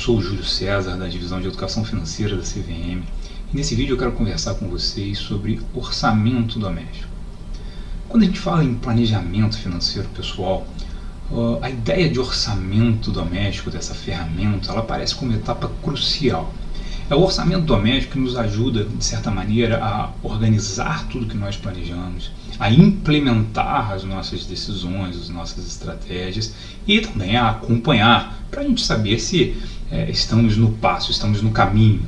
sou o Júlio César, da Divisão de Educação Financeira da CVM, e nesse vídeo eu quero conversar com vocês sobre orçamento doméstico. Quando a gente fala em planejamento financeiro pessoal, a ideia de orçamento doméstico, dessa ferramenta, ela aparece como etapa crucial. É o orçamento doméstico que nos ajuda, de certa maneira, a organizar tudo que nós planejamos, a implementar as nossas decisões, as nossas estratégias e também a acompanhar, para a gente saber se estamos no passo, estamos no caminho.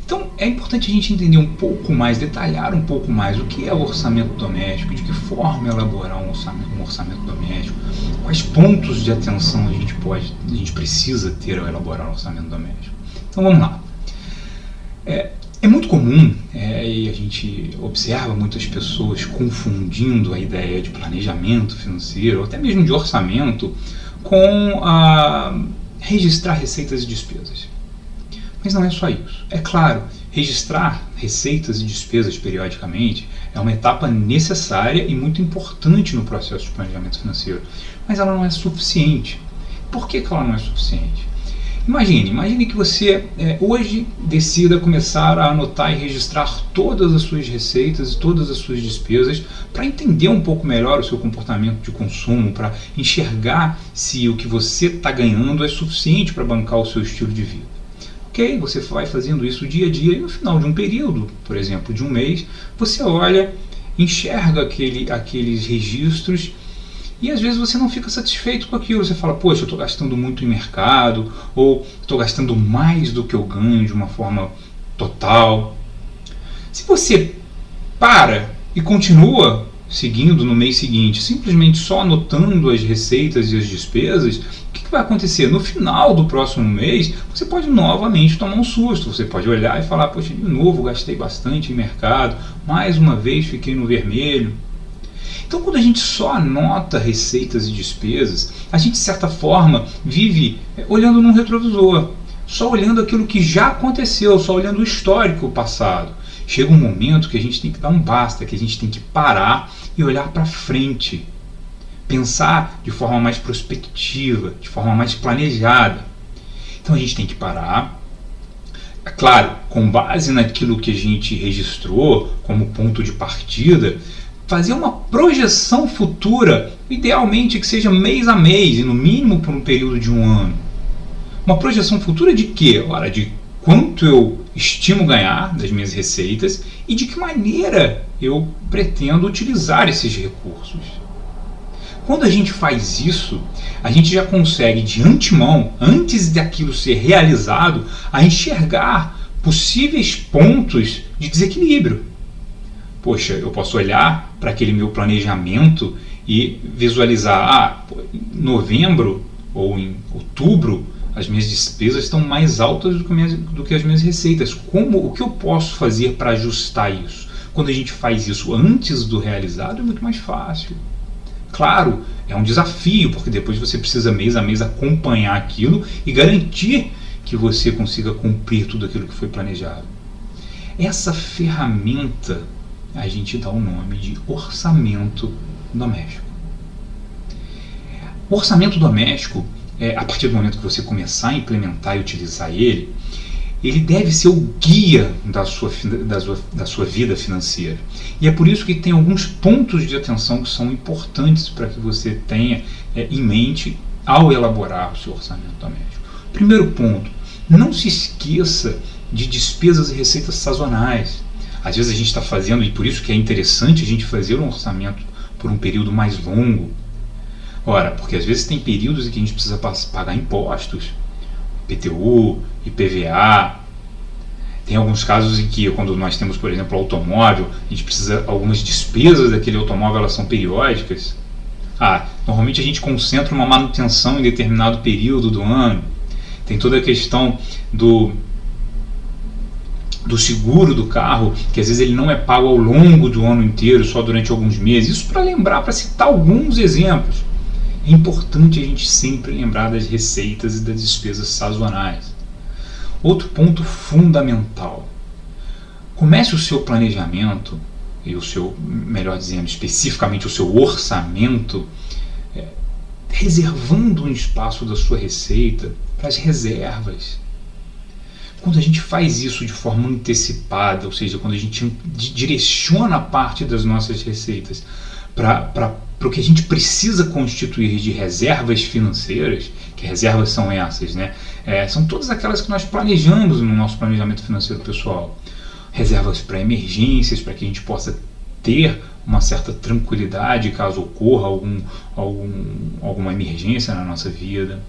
Então é importante a gente entender um pouco mais, detalhar um pouco mais o que é o orçamento doméstico, de que forma elaborar um orçamento doméstico, quais pontos de atenção a gente precisa ter ao elaborar um orçamento doméstico. Então vamos lá. É muito comum, e a gente observa muitas pessoas confundindo a ideia de planejamento financeiro, ou até mesmo de orçamento, com registrar receitas e despesas. Mas não é só isso. É claro, registrar receitas e despesas periodicamente é uma etapa necessária e muito importante no processo de planejamento financeiro, mas ela não é suficiente. Por que ela não é suficiente? Imagine que você hoje decida começar a anotar e registrar todas as suas receitas e todas as suas despesas para entender um pouco melhor o seu comportamento de consumo, para enxergar se o que você está ganhando é suficiente para bancar o seu estilo de vida. Ok, você vai fazendo isso dia a dia e no final de um período, por exemplo, de um mês, você olha, enxerga aqueles registros e às vezes você não fica satisfeito com aquilo. Você fala, poxa, eu estou gastando muito em mercado, ou estou gastando mais do que eu ganho de uma forma total. Se você para e continua seguindo no mês seguinte, simplesmente só anotando as receitas e as despesas, o que vai acontecer? No final do próximo mês, você pode novamente tomar um susto. Você pode olhar e falar, poxa, de novo gastei bastante em mercado, mais uma vez fiquei no vermelho. Então, quando a gente só anota receitas e despesas, a gente, de certa forma, vive olhando num retrovisor, só olhando aquilo que já aconteceu, só olhando o histórico passado. Chega um momento que a gente tem que dar um basta, que a gente tem que parar e olhar para frente, pensar de forma mais prospectiva, de forma mais planejada. Então, a gente tem que parar, é claro, com base naquilo que a gente registrou como ponto de partida, fazer uma projeção futura, idealmente que seja mês a mês e no mínimo por um período de um ano. Uma projeção futura de quê? Ora, de quanto eu estimo ganhar das minhas receitas e de que maneira eu pretendo utilizar esses recursos. Quando a gente faz isso, a gente já consegue de antemão, antes daquilo ser realizado, a enxergar possíveis pontos de desequilíbrio. Poxa, eu posso olhar para aquele meu planejamento e visualizar, em novembro ou em outubro as minhas despesas estão mais altas do que as minhas receitas. O que eu posso fazer para ajustar isso? Quando a gente faz isso antes do realizado é muito mais fácil. Claro, é um desafio, porque depois você precisa mês a mês acompanhar aquilo e garantir que você consiga cumprir tudo aquilo que foi planejado. Essa ferramenta a gente dá o nome de orçamento doméstico. O orçamento doméstico, a partir do momento que você começar a implementar e utilizar ele deve ser o guia da sua vida financeira. E é por isso que tem alguns pontos de atenção que são importantes para que você tenha em mente ao elaborar o seu orçamento doméstico. Primeiro ponto, não se esqueça de despesas e receitas sazonais. Às vezes a gente está fazendo, e por isso que é interessante a gente fazer um orçamento por um período mais longo. Ora, porque às vezes tem períodos em que a gente precisa pagar impostos, IPTU, IPVA. Tem alguns casos em que, quando nós temos, por exemplo, automóvel, a gente precisa, algumas despesas daquele automóvel, elas são periódicas. Normalmente a gente concentra uma manutenção em determinado período do ano. Tem toda a questão do seguro do carro, que às vezes ele não é pago ao longo do ano inteiro, só durante alguns meses. Isso para lembrar, para citar alguns exemplos. É importante a gente sempre lembrar das receitas e das despesas sazonais. Outro ponto fundamental. Comece o seu planejamento, e o seu, melhor dizendo, especificamente o seu orçamento, reservando um espaço da sua receita para as reservas. Quando a gente faz isso de forma antecipada, ou seja, quando a gente direciona parte das nossas receitas para o que a gente precisa constituir de reservas financeiras, que reservas são essas, né? São todas aquelas que nós planejamos no nosso planejamento financeiro pessoal. Reservas para emergências, para que a gente possa ter uma certa tranquilidade caso ocorra alguma emergência na nossa vida.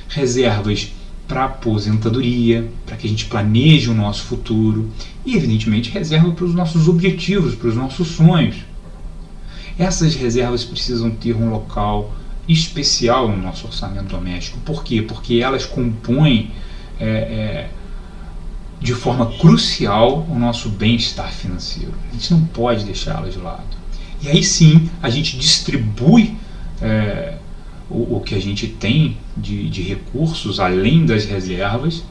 Reservas para aposentadoria, para que a gente planeje o nosso futuro. E, evidentemente, reserva para os nossos objetivos, para os nossos sonhos. Essas reservas precisam ter um local especial no nosso orçamento doméstico. Por quê? Porque elas compõem de forma crucial o nosso bem-estar financeiro. A gente não pode deixá-las de lado. E aí sim a gente distribui o que a gente tem de recursos, além das reservas,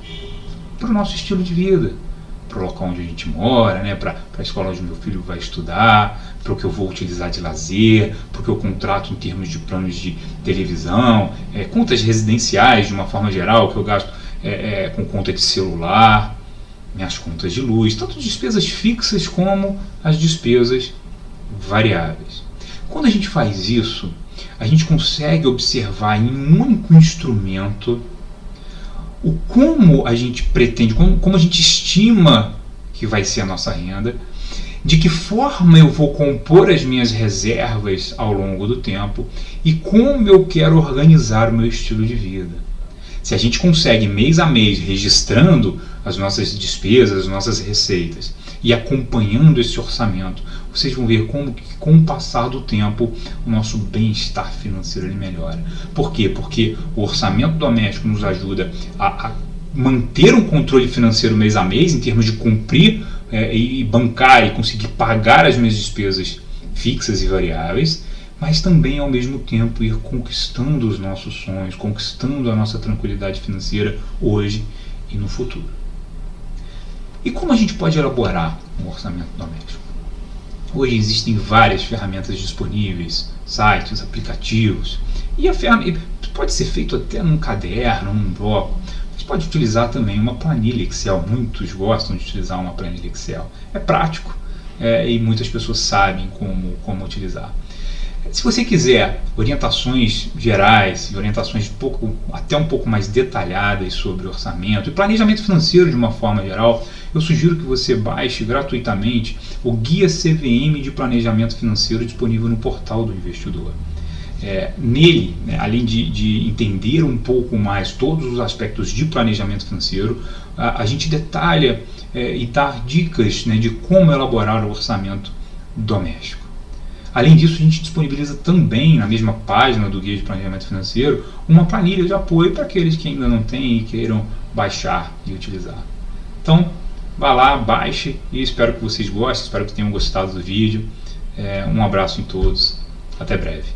para o nosso estilo de vida, para o local onde a gente mora, né, para a escola onde meu filho vai estudar, para o que eu vou utilizar de lazer, para o que eu contrato em termos de planos de televisão, contas residenciais de uma forma geral, que eu gasto com conta de celular, minhas contas de luz, tanto despesas fixas como as despesas variáveis. Quando a gente faz isso, a gente consegue observar em um único instrumento como a gente pretende, como a gente estima que vai ser a nossa renda, de que forma eu vou compor as minhas reservas ao longo do tempo e como eu quero organizar o meu estilo de vida. Se a gente consegue mês a mês registrando as nossas despesas, as nossas receitas e acompanhando esse orçamento, vocês vão ver como que, com o passar do tempo, o nosso bem-estar financeiro ele melhora. Por quê? Porque o orçamento doméstico nos ajuda a manter um controle financeiro mês a mês, em termos de cumprir e bancar e conseguir pagar as minhas despesas fixas e variáveis, mas também ao mesmo tempo ir conquistando os nossos sonhos, conquistando a nossa tranquilidade financeira hoje e no futuro. E como a gente pode elaborar um orçamento doméstico? Hoje existem várias ferramentas disponíveis, sites, aplicativos, e a ferramenta pode ser feito até num caderno, num bloco. Você pode utilizar também uma planilha Excel, muitos gostam de utilizar uma planilha Excel. É prático e muitas pessoas sabem como utilizar. Se você quiser orientações gerais e orientações até um pouco mais detalhadas sobre orçamento e planejamento financeiro de uma forma geral, eu sugiro que você baixe gratuitamente o Guia CVM de Planejamento Financeiro disponível no portal do investidor. Nele, além de entender um pouco mais todos os aspectos de planejamento financeiro, a gente detalha e dá dicas de como elaborar o orçamento doméstico. Além disso, a gente disponibiliza também, na mesma página do Guia de Planejamento Financeiro, uma planilha de apoio para aqueles que ainda não têm e queiram baixar e utilizar. Então, vá lá, baixe e espero que vocês gostem, espero que tenham gostado do vídeo. Um abraço em todos, até breve.